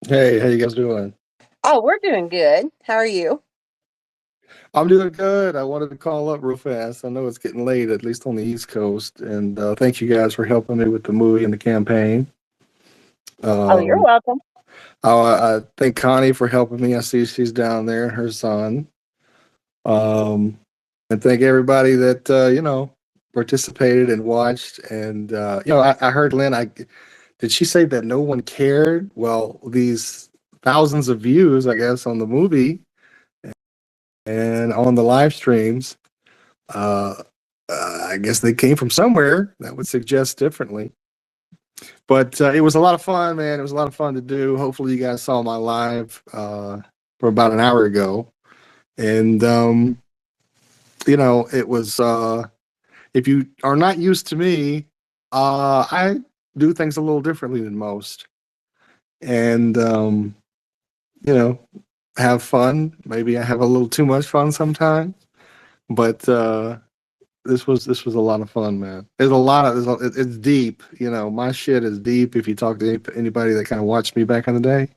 Hey, how you guys doing? Oh, we're doing good. How are you? I'm doing good. I wanted to call up real fast. I know it's getting late, at least on the East Coast, and thank you guys for helping me with the movie and the campaign. Oh, you're Um, welcome. I thank Connie for helping me. I see she's down there, and her son. Um, and thank everybody that participated and watched. And I heard Lynn. I did she say that no one cared? Well, these thousands of views, I guess, on the movie and on the live streams. Uh, I guess they came from somewhere. That would suggest differently. But it was a lot of fun, man. It was a lot of fun to do. Hopefully, you guys saw my live for about an hour ago. And, it was, if you are not used to me, I do things a little differently than most. And, you know, have fun. Maybe I have a little too much fun sometimes. But this was a lot of fun, man. There's a lot of it's deep. My shit is deep. If you talk to anybody that kind of watched me back in the day,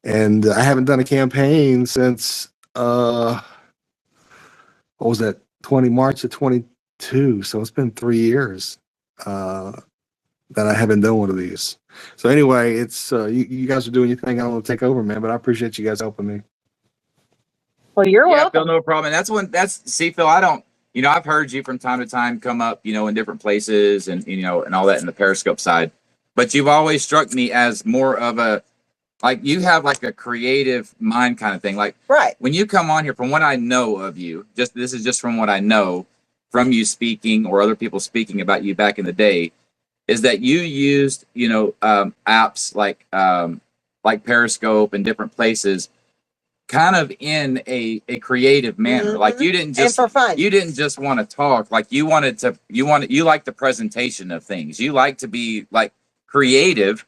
and I haven't done a campaign since what was that? 20 March of 22. So it's been 3 years uh, that I haven't done one of these. So anyway, it's you guys are doing your thing. I don't want to take over, man, but I appreciate you guys helping me. Well, you're Yeah, Phil, welcome. no problem. See, Phil, I don't, I've heard you from time to time come up, in different places and all that in the Periscope side. But you've always struck me as more of like you have like a creative mind kind of thing. Like Right. when you come on here, from what I know of you, this is just from what I know from you speaking or other people speaking about you back in the day, is that you used, apps like Periscope and different places kind of in a creative manner. Like you didn't And just for fun. you didn't just want to talk. Like you like the presentation of things. You like to be like creative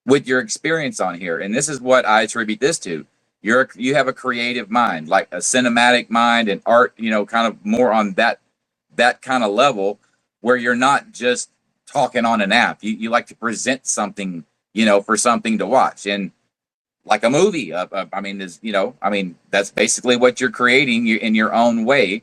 with your experience on here. And this is what I attribute this to. You have a creative mind, like a cinematic mind and art, kind of more on that kind of level where you're not just talking on an app. You like to present something, for something to watch. And like a movie. I mean, that's basically what you're creating in your own way,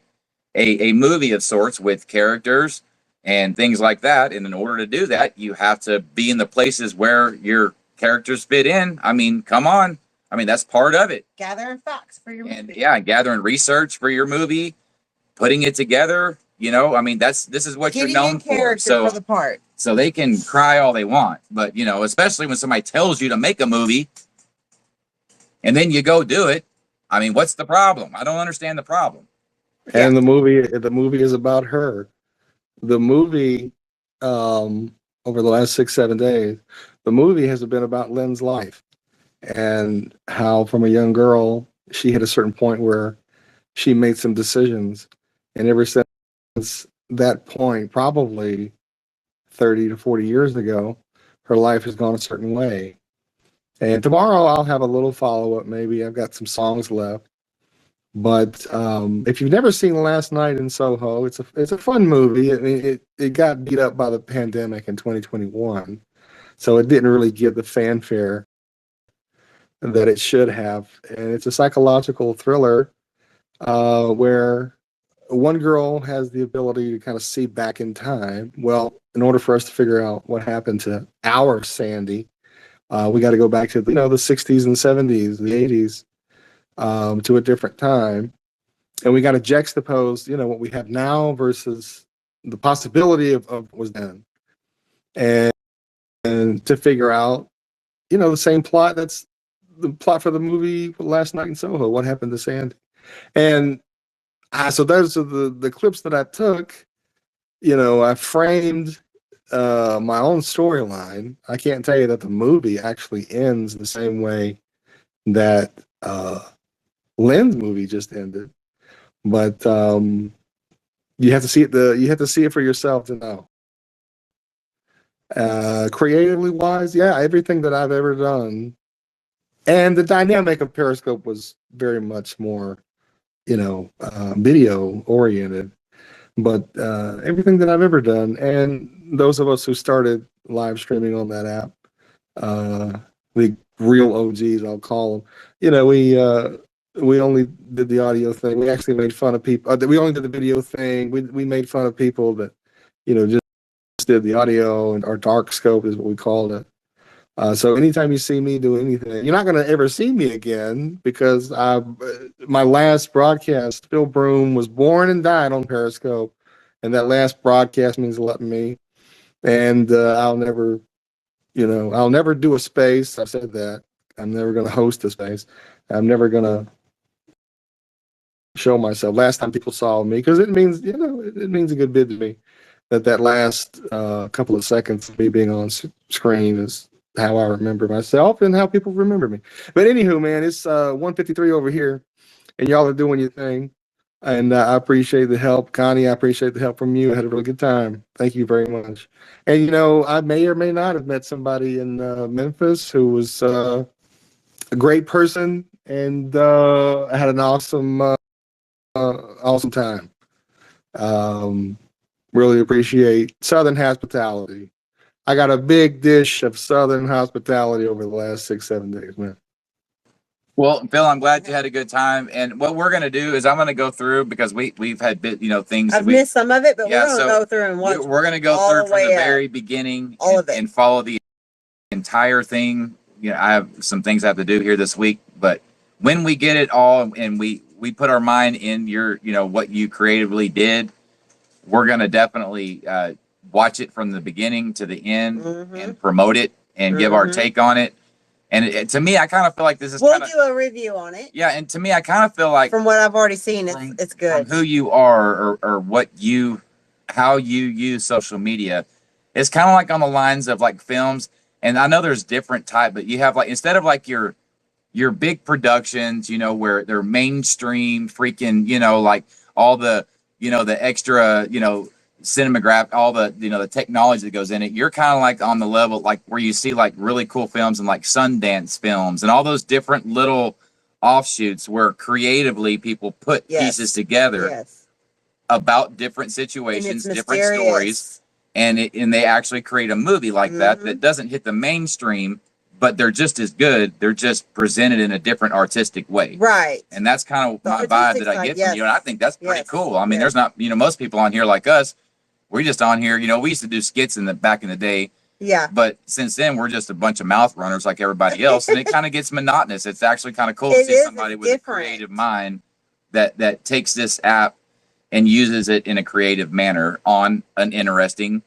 a movie of sorts with characters and things like that. And in order to do that, you have to be in the places where your characters fit in. I mean, come on. I mean, that's part of it. Gathering facts for your And movie. yeah, gathering research for your movie, putting it together. I mean, this is what Getting you're known in character for. for the part. So they can cry all they want, but especially when somebody tells you to make a movie and then you go do it. I mean, what's the problem? I don't understand the problem. And the movie is about her. The movie, over the last 6 7 days, the movie has been about Lynn's life and how, from a young girl, she hit a certain point where she made some decisions, and ever since that point, probably 30 to 40 years ago, her life has gone a certain way. And tomorrow I'll have a little follow up. Maybe I've got some songs left. But if you've never seen Last Night in Soho, it's a fun movie. I mean, it got beat up by the pandemic in 2021, so it didn't really get the fanfare that it should have. And it's a psychological thriller where one girl has the ability to kind of see back in time. Well, in order for us to figure out what happened to our Sandy, we got to go back to the 60s and 70s, the 80s, to a different time, and we got to juxtapose what we have now versus the possibility of what was then, and to figure out the same plot that's the plot for the movie Last Night in Soho. What happened to Sandy? And so those are the clips that I took. I framed my own storyline. I can't tell you that the movie actually ends the same way that Lynn's movie just ended, but you have to see it. You have to see it for yourself to know. Creatively wise, yeah, everything that I've ever done, and the dynamic of Periscope was very much more, video oriented. But everything that I've ever done, and those of us who started live streaming on that app, the real OGs, I'll call them. You know, we only did the audio thing. We actually made fun of people. We only did the video thing. We made fun of people that, you know, just did the audio, and our dark scope is what we called it. So anytime you see me do anything, you're not going to ever see me again, because my last broadcast, Phil Broom was born and died on Periscope, and that last broadcast means a lot to me. And I'll never do a space. I've said that. I'm never going to host a space. I'm never going to show myself. Last time people saw me, because it means, you know, it means a good bit to me that last couple of seconds of me being on screen is how I remember myself and how people remember me. But anywho, man, it's 1:53 over here, and y'all are doing your thing. And I appreciate the help. Connie, I appreciate the help from you. I had a really good time. Thank you very much. And, you know, I may or may not have met somebody in Memphis who was a great person, and I had an awesome time. Really appreciate Southern hospitality. I got a big dish of Southern hospitality over the last 6-7 days, man. Well, Phil, I'm glad you had a good time. And what we're gonna do is I'm gonna go through, because we've had things. I've missed some of it, but Yeah, we're gonna so go through and watch. We're gonna go all through the from way the up. very beginning All of it. and follow the entire thing. You know, I have some things I have to do here this week, but when we get it all and we put our mind in your, you know, what you creatively did, we're gonna definitely watch it from the beginning to the end and promote it and give our take on it. And to me, I kind of feel like this is We'll do a review on it. yeah. And to me, I kind of feel like From what I've already seen, it's good. from who you are, or how you use social media. It's kind of like on the lines of like films. And I know there's different type, but you have like, instead of like your big productions, you know, where they're mainstream freaking, you know, like all the, you know, the extra, you know, cinematograph, all the, you know, the technology that goes in it. You're kind of like on the level, like where you see like really cool films and like Sundance films and all those different little offshoots where creatively people put pieces together about different situations, different stories, and they actually create a movie like that doesn't hit the mainstream, but they're just as good. They're just presented in a different artistic way. Right. And that's kind of my vibe that I get from you. And I think that's pretty cool. I mean, there's not, you know, most people on here like us, we're just on here, you know, we used to do skits back in the day. Yeah. But since then, we're just a bunch of mouth runners like everybody else. And it kind of gets monotonous. It's actually kind of cool to see somebody with a creative mind that takes this app and uses it in a creative manner on an interesting,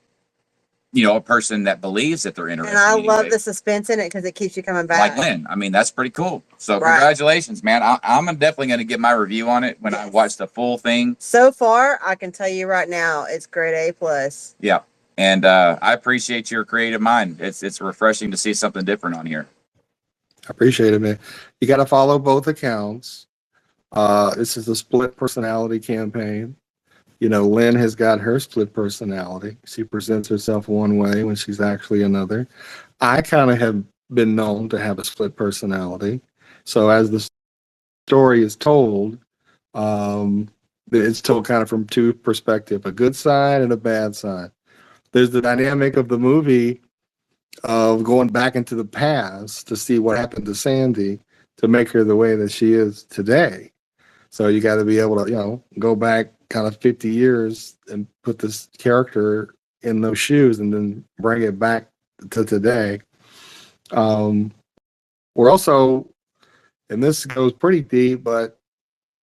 you know, a person that believes that they're interested. And I love the suspense in it because it keeps you coming back. Like Lynn. I mean, that's pretty cool. So congratulations, man. I'm definitely going to get my review on it when I watch the full thing. So far, I can tell you right now, it's grade A+. Yeah. And I appreciate your creative mind. It's refreshing to see something different on here. I appreciate it, man. You got to follow both accounts. This is a split personality campaign. You know, Lynn has got her split personality. She presents herself one way when she's actually another. I kind of have been known to have a split personality. So as the story is told, it's told kind of from two perspectives, a good side and a bad side. There's the dynamic of the movie of going back into the past to see what happened to Sandy to make her the way that she is today. So you got to be able to, you know, go back kind of 50 years and put this character in those shoes and then bring it back to today. We're also, and this goes pretty deep, but,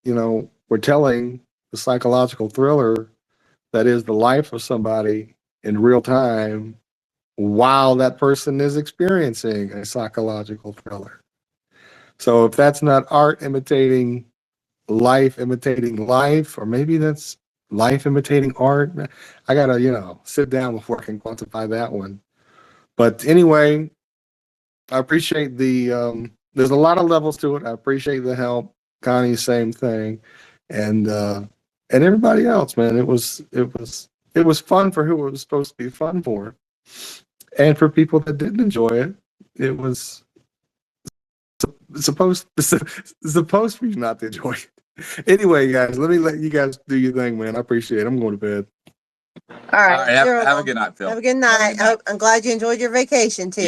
you know, we're telling the psychological thriller that is the life of somebody in real time while that person is experiencing a psychological thriller. So if that's not art imitating life, or maybe that's life imitating art, I gotta, you know, sit down before I can quantify that one. But anyway, I appreciate the there's a lot of levels to it. I appreciate the help. Connie, same thing. And everybody else, man. It was fun for who it was supposed to be fun for. And for people that didn't enjoy it, it was supposed for you not to enjoy it. Anyway, guys, let me let you guys do your thing, man. I appreciate it. I'm going to bed. All right. Have a good night, Phil. Have a good night. I'm glad you enjoyed your vacation too. Yeah.